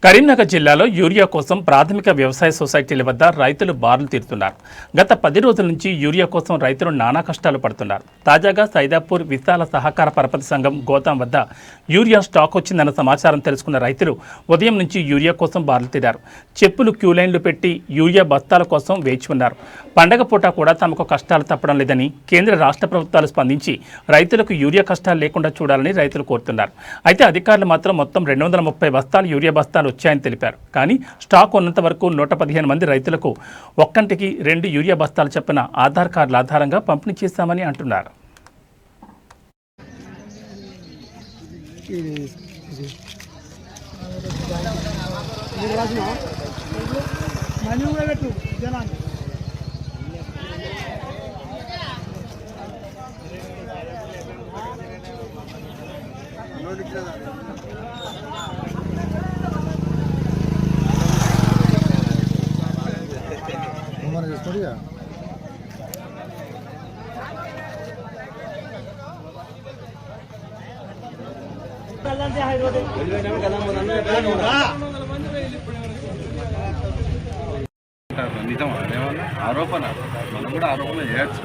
కరీంనగర్ జిల్లాలో యూరియా కోసం ప్రాథమిక వ్యవసాయ సొసైటీల వద్ద రైతులు బారులు తీరుతున్నారు. గత 10 రోజుల నుంచి యూరియా కోసం రైతులు నానా కష్టాలు పడుతున్నారు. తాజాగా సైదాపూర్ విశాల సహకార పరపతి సంఘం గోదాం వద్ద యూరియా స్టాక్ వచ్చిందన్న సమాచారం తెలుసుకున్న రైతులు ఉదయం నుంచి యూరియా కోసం బారులు తీరారు. చెప్పులు క్యూ లైన్లు పెట్టి యూరియా బస్తాల కోసం వేచి ఉన్నారు. పండగ పూట కూడా తమకు కష్టాలు తప్పడం లేదని కేంద్ర రాష్ట్ర ప్రభుత్వాలు స్పందించి రైతులకు యూరియా కష్టాలు లేకుండా చూడాలని రైతులు కోరుతున్నారు. అయితే అధికారులు మాత్రం మొత్తం 230 బస్తాలు యూరియా బస్తాలు వచ్చాయని తెలిపారు. కానీ స్టాక్ ఉన్నంత వరకు 115 మంది రైతులకు ఒక్కంటికి 2 యూరియా బస్తాలు చొప్పున ఆధార్ కార్డుల ఆధారంగా పంపిణీ చేశామని అంటున్నారు. historia. నిజం ఏమన్నా ఆరోపణ మనం కూడా ఆరోపణ చేయొచ్చు.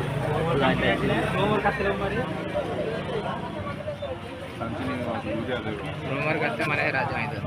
మన రాజ్యం అయితే